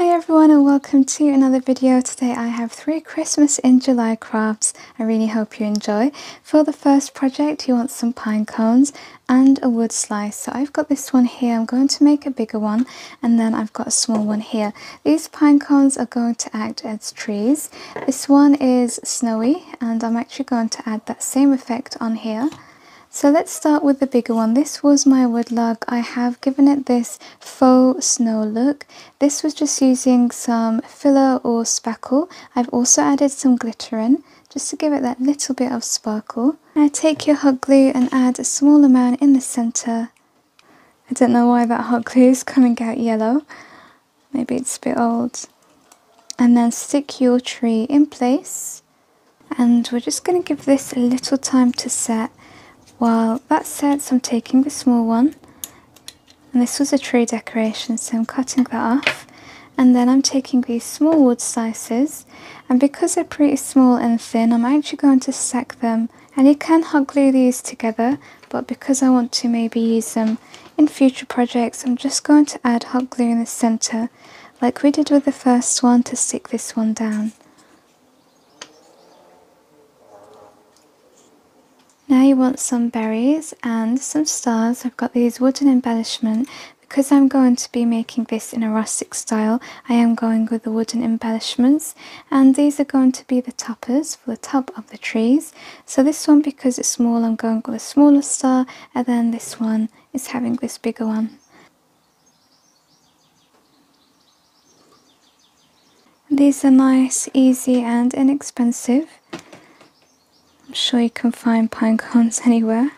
Hi everyone and welcome to another video. Today I have 3 Christmas in July crafts. I really hope you enjoy. For the first project you want some pine cones and a wood slice. So I've got this one here. I'm going to make a bigger one and then I've got a small one here. These pine cones are going to act as trees. This one is snowy and I'm actually going to add that same effect on here. So let's start with the bigger one. This was my wood log. I have given it this faux snow look. This was just using some filler or spackle. I've also added some glitter in, just to give it that little bit of sparkle. Now take your hot glue and add a small amount in the centre. I don't know why that hot glue is coming out yellow. Maybe it's a bit old. And then stick your tree in place. And we're just going to give this a little time to set. While that sets, I'm taking the small one, and this was a tree decoration, so I'm cutting that off, and then I'm taking these small wood slices, and because they're pretty small and thin, I'm actually going to stack them, and you can hot glue these together, but because I want to maybe use them in future projects, I'm just going to add hot glue in the centre, like we did with the first one, to stick this one down. Now you want some berries and some stars. I've got these wooden embellishment. Because I'm going to be making this in a rustic style, I am going with the wooden embellishments, and these are going to be the toppers for the top of the trees. So this one, because it's small, I'm going with a smaller star, and then this one is having this bigger one. These are nice, easy and inexpensive. I'm sure you can find pine cones anywhere.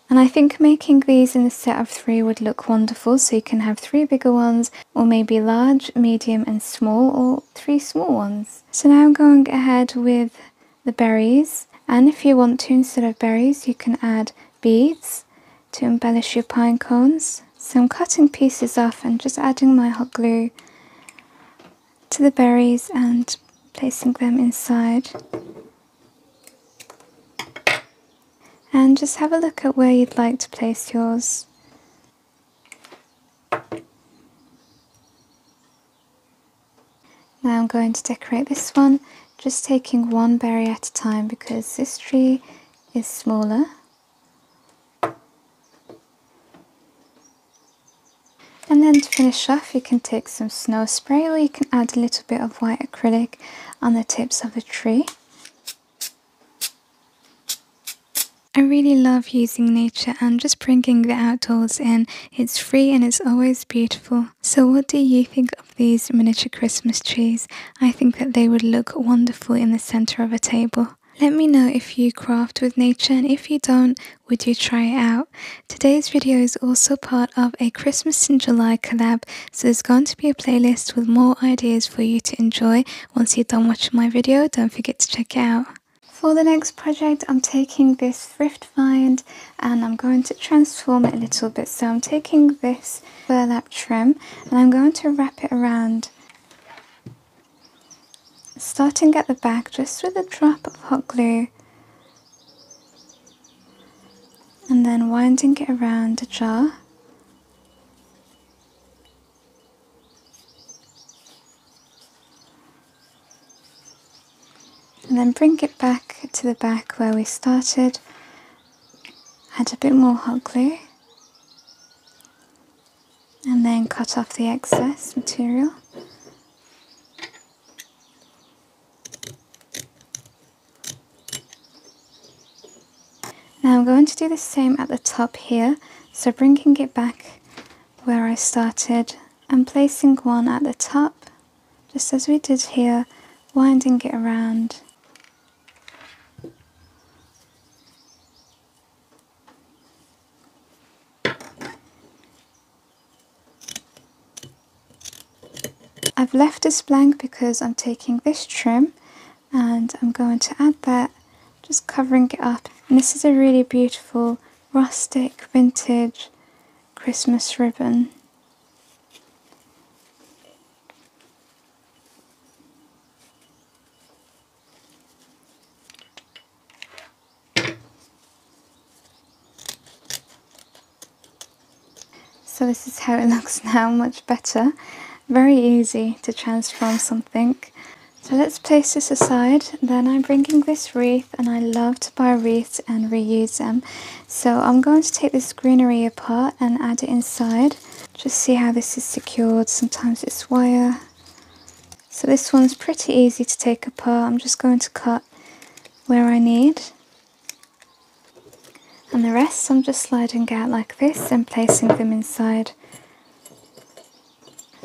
And I think making these in a set of 3 would look wonderful, so you can have 3 bigger ones, or maybe large, medium and small, or 3 small ones. So now I'm going ahead with the berries, and if you want to, instead of berries, you can add beads to embellish your pine cones. So I'm cutting pieces off and just adding my hot glue to the berries and placing them inside. And just have a look at where you'd like to place yours. Now I'm going to decorate this one, just taking one berry at a time because this tree is smaller. And then to finish off, you can take some snow spray, or you can add a little bit of white acrylic on the tips of the tree. I really love using nature and just bringing the outdoors in. It's free and it's always beautiful. So what do you think of these miniature Christmas trees? I think that they would look wonderful in the centre of a table. Let me know if you craft with nature, and if you don't, would you try it out? Today's video is also part of a Christmas in July collab, so there's going to be a playlist with more ideas for you to enjoy. Once you're done watching my video, don't forget to check it out. For the next project, I'm taking this thrift find and I'm going to transform it a little bit. So I'm taking this burlap trim and I'm going to wrap it around, starting at the back just with a drop of hot glue, and then winding it around a jar. And then bring it back to the back where we started, add a bit more hot glue, and then cut off the excess material. Now I'm going to do the same at the top here, so bringing it back where I started and placing one at the top, just as we did here, winding it around. I've left this blank because I'm taking this trim and I'm going to add that, just covering it up. And this is a really beautiful rustic vintage Christmas ribbon. So this is how it looks now, much better. Very easy to transform something. So let's place this aside. Then I'm bringing this wreath, and I love to buy wreaths and reuse them. So I'm going to take this greenery apart and add it inside. Just see how this is secured. Sometimes it's wire. So this one's pretty easy to take apart. I'm just going to cut where I need. And the rest I'm just sliding out like this and placing them inside.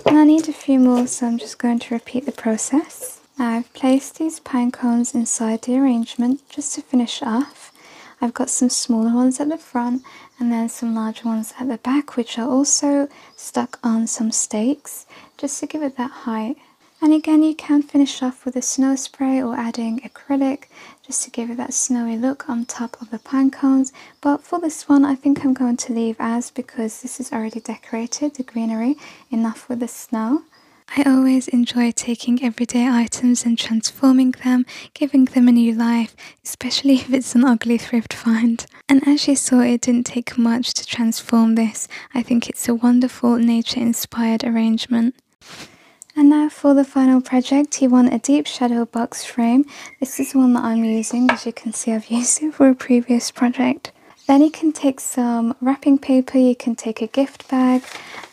And I need a few more, so I'm just going to repeat the process. Now I've placed these pine cones inside the arrangement just to finish off. I've got some smaller ones at the front and then some larger ones at the back, which are also stuck on some stakes just to give it that height. And again, you can finish off with a snow spray or adding acrylic just to give it that snowy look on top of the pine cones. But for this one, I think I'm going to leave as, because this is already decorated, the greenery, enough with the snow. I always enjoy taking everyday items and transforming them, giving them a new life, especially if it's an ugly thrift find. And as you saw, it didn't take much to transform this. I think it's a wonderful nature-inspired arrangement. And now for the final project, you want a deep shadow box frame. This is one that I'm using. As you can see, I've used it for a previous project. Then you can take some wrapping paper, you can take a gift bag,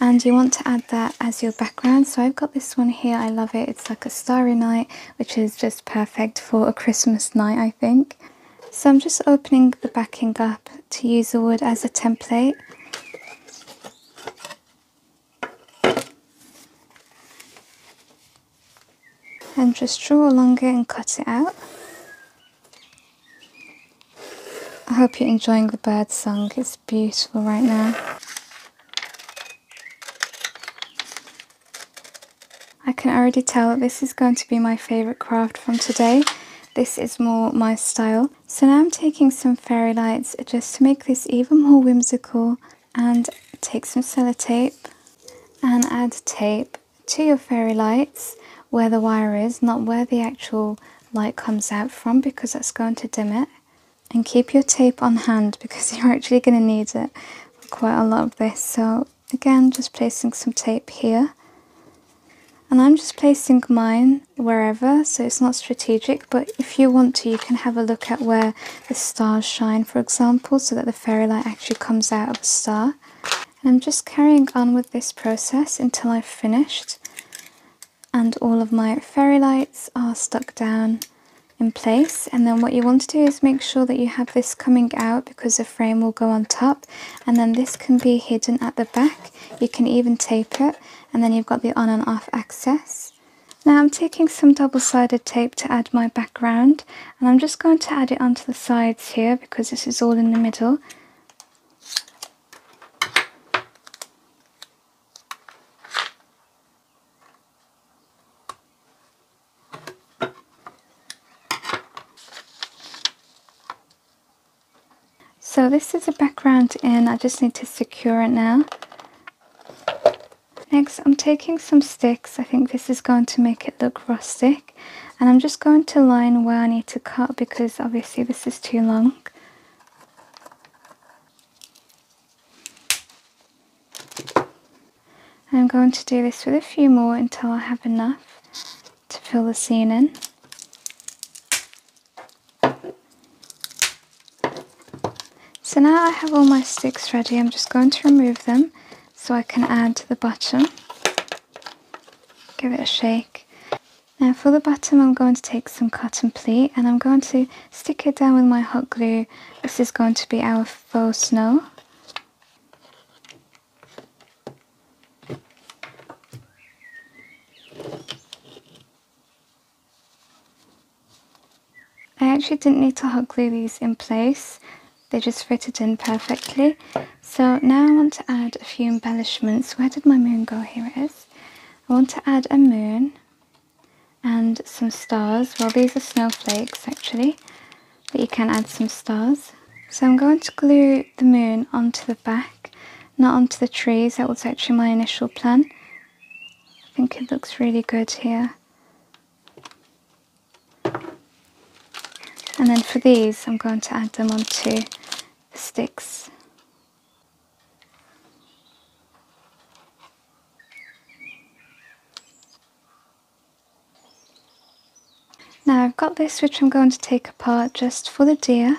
and you want to add that as your background. So I've got this one here, I love it. It's like a starry night, which is just perfect for a Christmas night, I think. So I'm just opening the backing up to use the wood as a template. And just draw along it and cut it out. I hope you're enjoying the bird song, it's beautiful right now. I can already tell that this is going to be my favourite craft from today. This is more my style. So now I'm taking some fairy lights just to make this even more whimsical, and take some sellotape and add tape to your fairy lights where the wire is, not where the actual light comes out from, because that's going to dim it. And keep your tape on hand because you're actually going to need it for quite a lot of this. So again, just placing some tape here. And I'm just placing mine wherever, so it's not strategic, but if you want to, you can have a look at where the stars shine, for example, so that the fairy light actually comes out of a star. And I'm just carrying on with this process until I've finished. And all of my fairy lights are stuck down in place. And then what you want to do is make sure that you have this coming out, because the frame will go on top, and then this can be hidden at the back. You can even tape it, and then you've got the on and off access. Now I'm taking some double-sided tape to add my background, and I'm just going to add it onto the sides here because this is all in the middle. So this is a background in, I just need to secure it now. Next I'm taking some sticks, I think this is going to make it look rustic, and I'm just going to line where I need to cut because obviously this is too long. And I'm going to do this with a few more until I have enough to fill the scene in. So now I have all my sticks ready, I'm just going to remove them so I can add to the bottom. Give it a shake. Now for the bottom I'm going to take some cotton pleat and I'm going to stick it down with my hot glue. This is going to be our faux snow. I actually didn't need to hot glue these in place. They just fitted in perfectly. So now I want to add a few embellishments. Where did my moon go? Here it is. I want to add a moon and some stars. Well, these are snowflakes actually, but you can add some stars. So I'm going to glue the moon onto the back, not onto the trees. That was actually my initial plan. I think it looks really good here. And then for these, I'm going to add them onto the sticks. Now I've got this which I'm going to take apart just for the deer,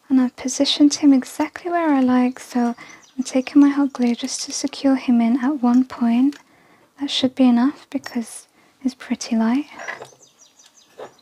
and I've positioned him exactly where I like, so I'm taking my hot glue just to secure him in at one point. That should be enough because it's pretty light.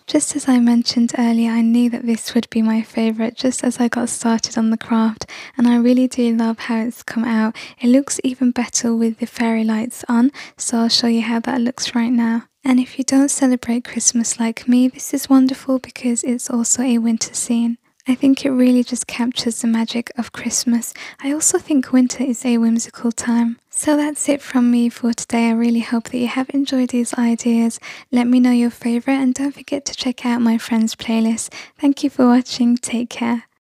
Just as I mentioned earlier, I knew that this would be my favourite just as I got started on the craft, and I really do love how it's come out. It looks even better with the fairy lights on, so I'll show you how that looks right now. And if you don't celebrate Christmas like me, this is wonderful because it's also a winter scene. I think it really just captures the magic of Christmas. I also think winter is a whimsical time. So that's it from me for today. I really hope that you have enjoyed these ideas. Let me know your favourite and don't forget to check out my friends playlist. Thank you for watching. Take care.